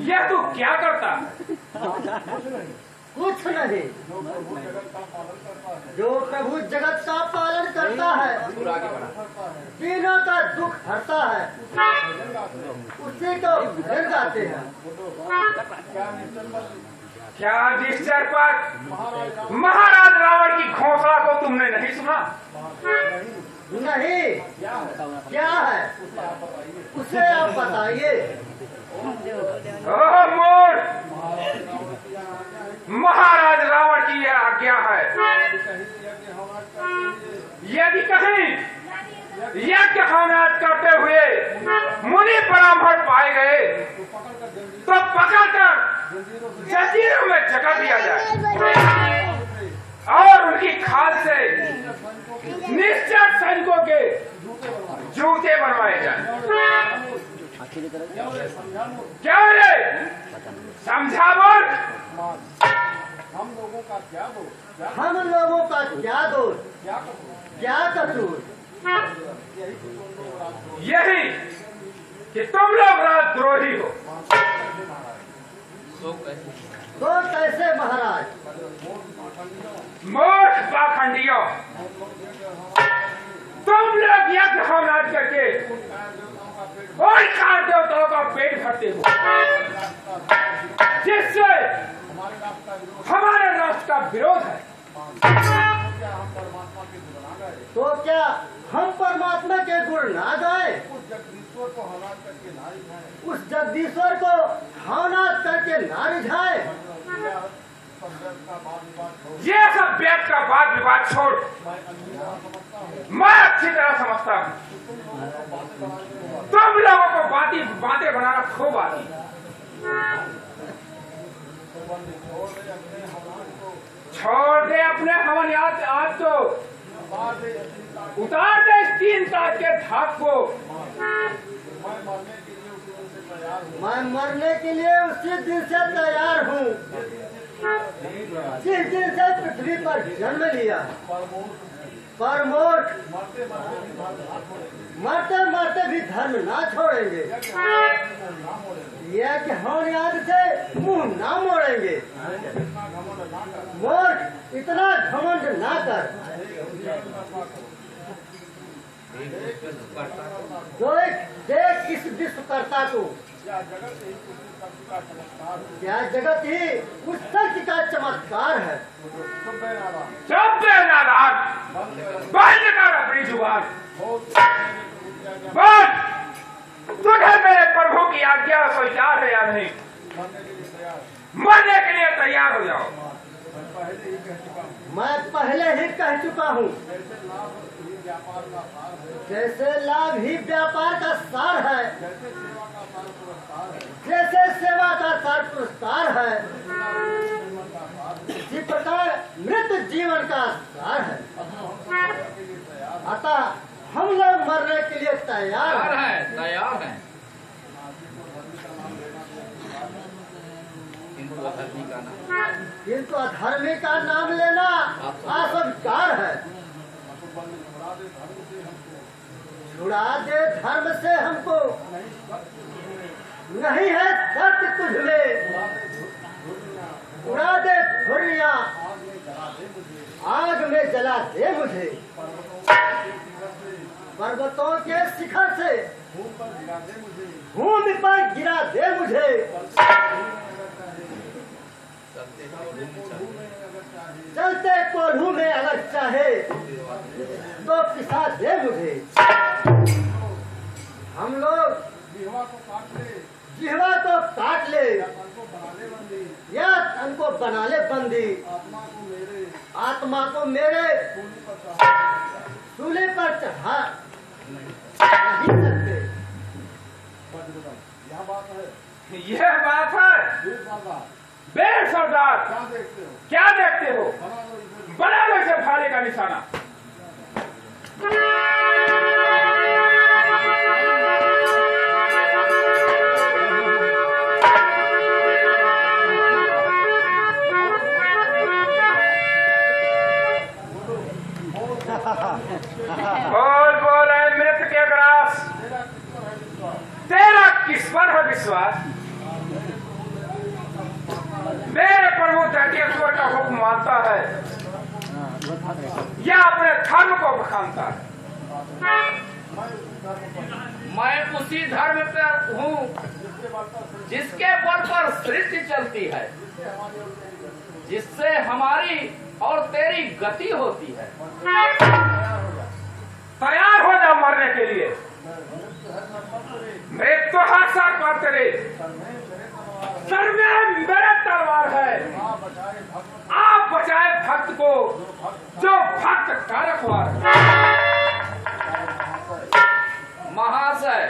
यह तू क्या करता? कुछ नहीं। जो प्रभु जगत का पालन करता है, तीनों का दुख हरता है, उसी को भजन गाते हैं। क्या निश्चर पर महाराज रावण की घोषणा को तुमने नहीं सुना? नहीं, क्या है उसे आप बताइए। ओह मूर्ख, महाराज रावण की यह आज्ञा है, यदि कहीं यज्ञ होमयाग करते हुए मुनि ब्राह्मण पाए गए तो पकड़कर जंजीरों में जकड़ दिया जाए और उनकी खाल से निश्चर सैनिकों के जूते बनवाए जाए। क्या रे समझा बोल? हम लोगों का क्या दोष, क्या कसूर? यही कि तुम लोग राजद्रोही हो। तो कैसे महाराज? मूर्ख पाखंडियों, तुम लोग यज्ञ होमयाग करके और खाद्य देवताओं का पेट भरते हो, जिससे हमारे राष्ट्र का विरोध है। तो क्या हम परमात्मा के गुण ना गाए? उस जगदीश्वर को भावनाथ करके ना रिझाए? ये सब वेद का वाद विवाद छोड़, मैं अच्छी तरह समझता हूँ तुम लोगों को बातें बनाना खूब आती। छोड़ दे अपने हवन आज तो उतार दे इस 3 ताज के धाक को। मैं मरने के लिए उसी दिन से तैयार हूँ जिस दिन से पृथ्वी पर जन्म लिया। परमोठ मरते मरते भी धर्म ना छोड़ेंगे, यह कि हम याद से मुंह ना मोड़ेंगे। मूर्ख, इतना घमंड ना कर। देख इस विश्वकर्ता को, क्या जगत ही उस सत्य का चमत्कार है। चुप नादान, बंद कर अपनी जुबान। बोल, तुझे मेरे प्रभु की आज्ञा स्वीकार है या नहीं? मरने के लिए तैयार हो जाओ। मैं पहले ही कह चुका हूँ, जैसे लाभ ही व्यापार का सार है, जैसे सेवा का सार पुरस्कार है, इसी प्रकार मृत जीवन का सार है। अतः हम लोग मरने के लिए तैयार हैं। किंतु अधर्मी का नाम लेना अस्वीकार है। छुड़ा दे धर्म से हमको, नहीं है सत्य तुझ में। उड़ा दे धुरियां, आग में जला दे मुझे। पर्वतों के शिखर से भूमि पर गिरा दे मुझे। चलते कोल्हू में अगर चाहे तो पिसा दे मुझे। हम लोग जिह्वा को काट ले या तन को बना ले बंदी। आत्मा को मेरे सूले पर चढ़ा नहीं सकते। यह बात है बेर सरदार, क्या देखते हो? बना लो इसे भाले का निशाना। बोल बोल है मृत के ग्रास, तेरा किस पर है विश्वास? बखानता है या अपने धर्म को बखानता है? मैं उसी धर्म पर हूँ जिसके बल पर सृष्टि चलती है, जिससे हमारी और तेरी गति होती है। तैयार हो जा मरने के लिए। मृत्यु हाथ मत रे, सर में मेरे तलवार है। आप बचाए भक्त को जो भक्त का रखवार है। महाशय,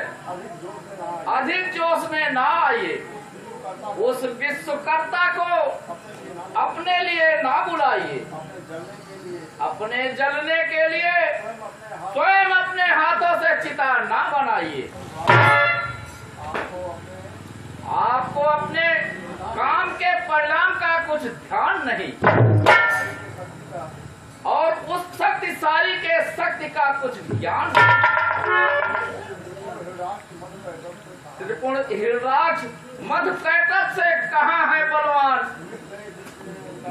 अधिक जोश में ना आइए, उस विश्वकर्ता को अपने लिए ना बुलाइए। अपने जलने के लिए स्वयं अपने हाथों से चिता ना बनाइए। आपको अपने काम के परिणाम का कुछ ध्यान नहीं और उस शक्तिशाली के शक्ति का कुछ ज्ञान नहीं। त्रिपुण हिरराक्ष मधुकैटभ से कहाँ है बलवान?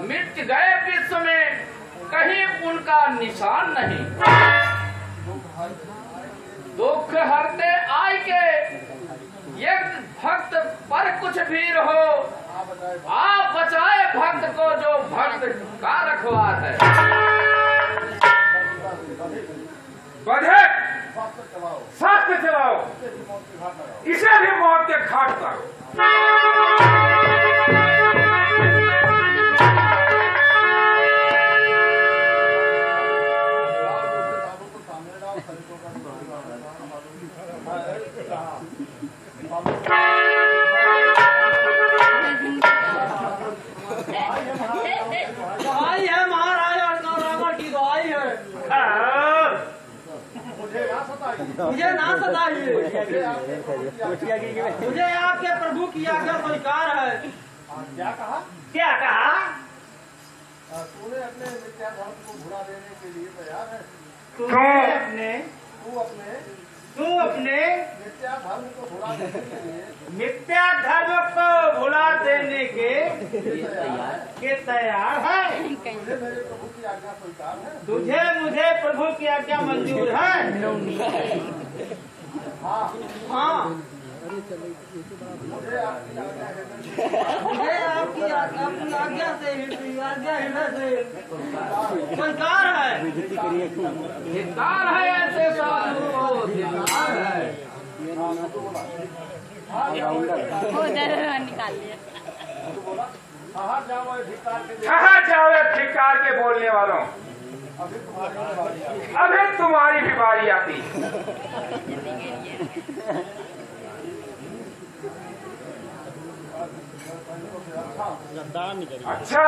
मिट गए विश्व में, कहीं उनका निशान नहीं। दुख हरते आय के यज्ञ भक्त पर कुछ भीड़ हो, आप बचाए भक्त को जो भक्त का रखवार है। बधे शास्त्र चलाओ, इसे भी मौत के घाट करो। दवाई है महाराज और रावण की दवाई है। मुझे ना सताइए, मुझे आपके प्रभु की आज्ञा स्वीकार है। क्या कहा? क्या कहा? तूने अपने मिथ्या धर्म को भुला देने के लिए तैयार है? तू अपने मिथ्या धर्म को भुला देने के लिए मिथ्या धर्म को भुला देने के तैयार है। तुझे मेरे प्रभु की आज्ञा स्वीकार है? तुझे मुझे प्रभु की आज्ञा मंजूर है। हाँ, मुझे आपकी आज्ञा है। मुझे आपकी आज्ञा से हृदय से स्वीकार है। धिक्कार है ऐसे साधु को, धिक्कार है। निकाल लिया। कहाँ जाओ धिक्कार के? कहाँ जाओ धिक्कार के बोलने वालों? अभी तुम्हारी भी बारी आती। अच्छा,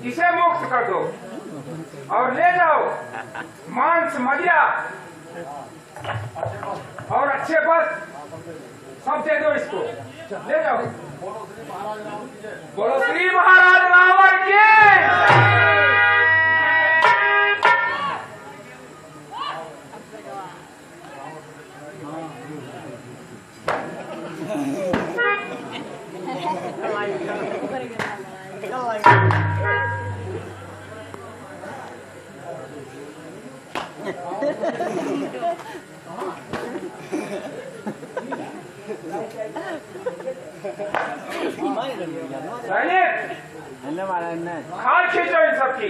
इसे मुक्त कर दो और ले जाओ मांस मदिरा और अच्छे बस सब दे दो इसको, ले जाओ। बोलो श्री महाराज रावण की। खाल खींचो इन सबकी।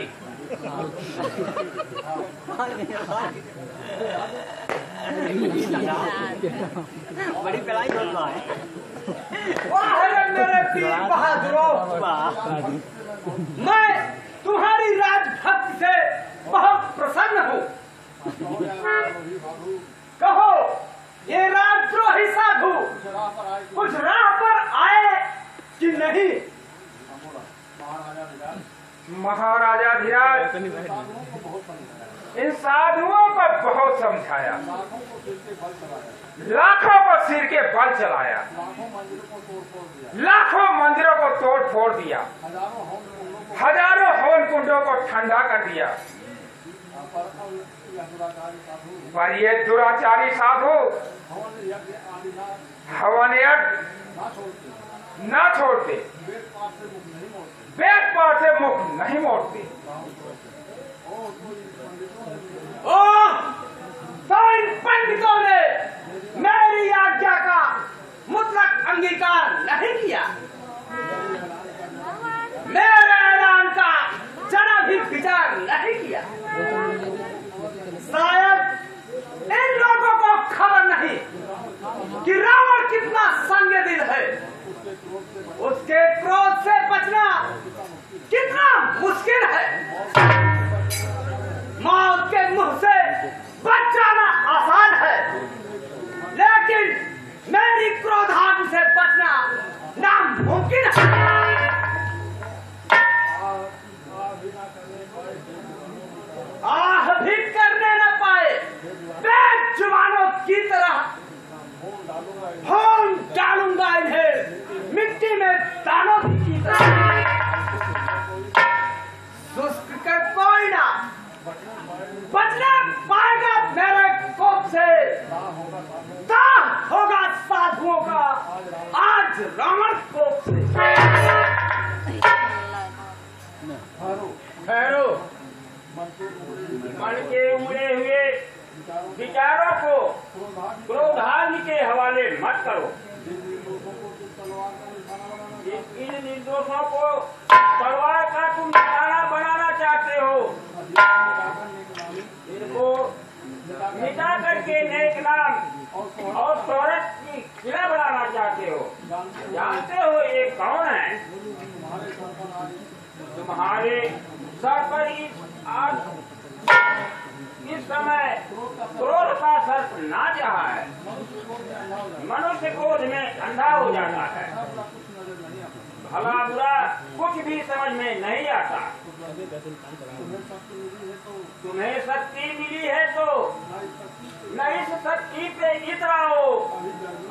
बड़ी पिलाई होता है। मेरे वीर बहादुरों, मैं तुम्हारी राजभक्ति से बहुत प्रसन्न हूँ। कहो, ये राजद्रोही साधु कुछ राह पर आए कि नहीं? महाराजा धीराज इन साधुओं को बहुत समझाया, लाखों को सिर के बल चलाया, लाखों मंदिरों को तोड़ फोड़ दिया, हजारों हवन कुंडों को ठंडा कर दिया, पर ये दुराचारी साधु हवन यज्ञ न छोड़ते, वेद नहीं मोड़ते। ओ तो इन पंडितों ने मेरी आज्ञा का मुतलक अंगीकार नहीं किया, मेरे ऐलान का जरा भी विचार नहीं किया। शायद इन लोगों को खबर नहीं कि रावण कितना संग दिल है, उसके क्रोध से बचना कितना मुश्किल है। मौत के मुंह से बच जाना आसान है, लेकिन मेरी क्रोधाग्नि से बचना नामुमकिन है। आह भी करने न पाए बेजुबानों की तरह खून डालूंगा इन्हें मिट्टी में दानों की तरह। सुस्त कर कोई ना बचना पाएगा मेरे कोप से। दाह होगा साधुओं का आज रावण कोप से। ठहरो, मन के उड़े हुए विचारों को क्रोधाग्नि के हवाले मत करो। इन निर्दोषों को तलवार का तुम निशाना बनाना चाहते हो, इनको मिटा करके नेक नाम और शोहरत की किला बनाना चाहते हो। जानते हो ये कौन है? तुम्हारे सर पर इस समय क्रोध का सर्प नाच रहा है। मनुष्य क्रोध में अंधा हो जाता है, भला बुरा कुछ भी समझ में नहीं आता। तुम्हें शक्ति मिली है तो न इस शक्ति पे इतराओ,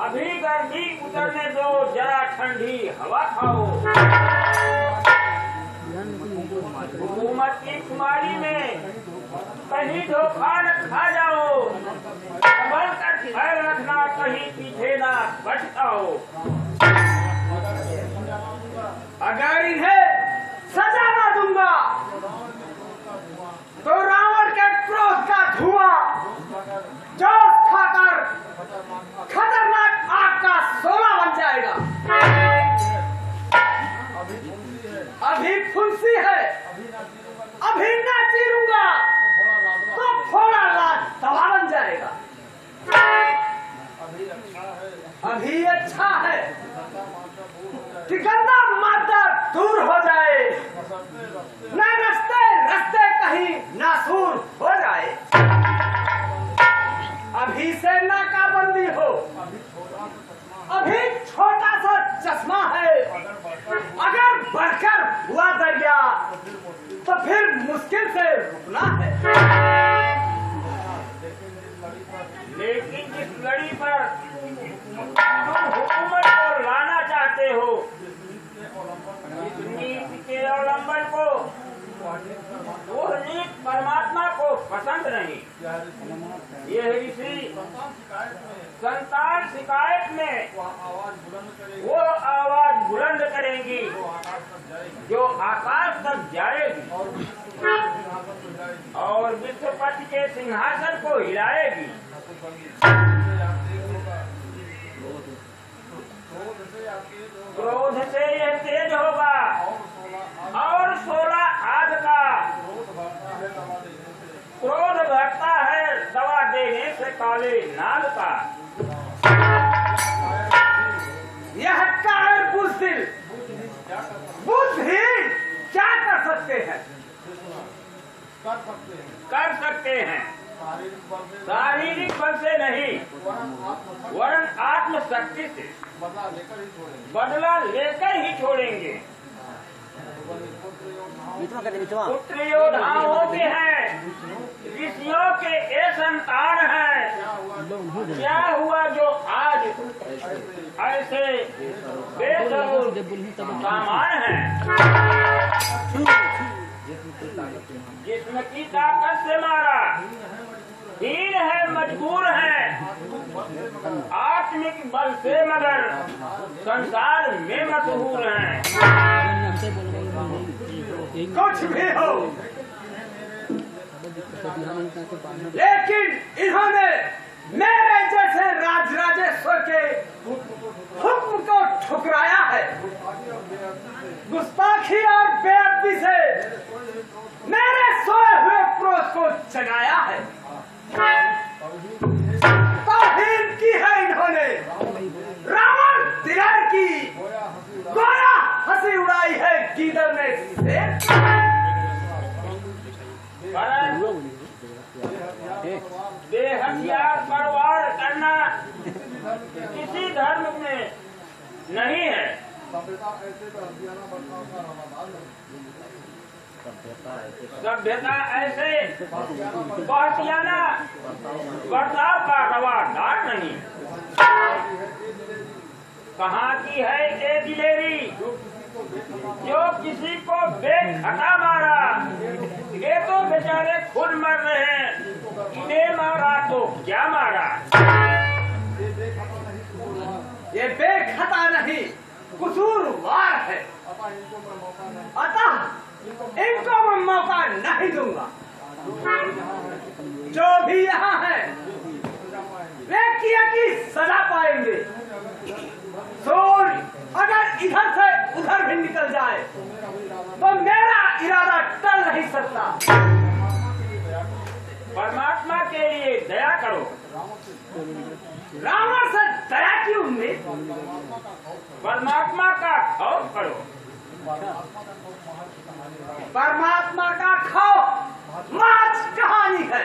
अभी गर्मी उतरने दो, जरा ठंडी हवा खाओ। हुकूमत की खुमारी में कहीं धोखा न खा जाओ, संभल कर ख्याल रखना, कहीं पीछे ना बचताओ। अगर इन्हें सजा न दूंगा तो रावण के क्रोध का धुआं जो खाकर खतरनाक आग का शोला बन जाएगा। अभी फुंसी है, अभी ना चीरूंगा तो फोड़ा लाश तवा बन जाएगा। अभी अच्छा है कि गंदा मादा दूर हो जाए, न रस्ते रस्ते कहीं नासूर हो जाए। अभी से नाकाबंदी हो, अभी छोटा सा चश्मा है, अगर बढ़कर हुआ दरिया तो फिर मुश्किल से रुकना है। लेकिन जिस लड़ी पर तुम हुकूमत को लाना चाहते हो, इस नीति के अवलंबन को, वो नीति परमात्मा को पसंद नहीं। यह ऋषि संतान शिकायत में वो आवाज बुलंद करेंगी जो आकाश तक जाएगी और विश्वपति के सिंहासन को हिलाएगी। क्रोध से यह तेज होगा और 16 आग का क्रोध भरता है, दवा देने से काले नाग का। यह कायर बुज़दिल बुद्धिहीन क्या कर सकते हैं? कर सकते हैं शारीरिक बल से नहीं, वरन आत्म शक्ति से बदला लेकर ही छोड़ेंगे। पुत्र योद्धाओं के हैं, ऋषियों के ये संतान हैं। क्या हुआ जो आज ऐसे बेसबूर सामान है, जिसमें की ताकत से मारा, हीन है, मजबूर है, आत्मिक बल से मगर संसार में मशहूर हैं। कुछ भी हो, लेकिन इन्होंने मेरे जैसे राजराजेश्वर के हुक्म को ठुकराया है। गुस्ताखी और बेअदबी से मेरे सोए हुए क्रोध को जगाया है। तौहीन की है इन्होंने, रावण दिगर की गोया हंसी उड़ाई है गीदड़ ने से। बेहथियार परवार करना किसी धर्म में नहीं है। सभ्यता ऐसे बहतियाना बर्ताव का रवादार नहीं। कहाँ की है ये दिलेरी जो किसी को बेखटा मारा? ये तो बेचारे खुद मर रहे हैं, इन्हें मारा तो क्या मारा? ये बेखटा नहीं, कसूरवार है। अतः इनको मैं मौका नहीं दूंगा। जो भी यहाँ है वे किया की सजा पाएंगे। सूर्य अगर इधर से उधर भी निकल जाए तो मेरा इरादा टल नहीं सकता। परमात्मा के लिए दया करो। रावण से दया की उम्मीद, परमात्मा का खौफ करो। परमात्मा का खौफ माच कहानी है।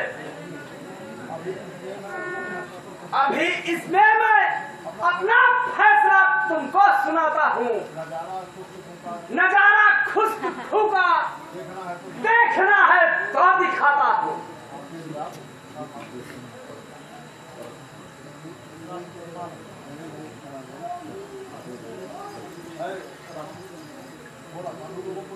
अभी इसमें मैं अपना फैसला तुमको सुनाता हूँ। नजारा खुशबू का देखना है तो दिखाता हूँ। बोला लोगों को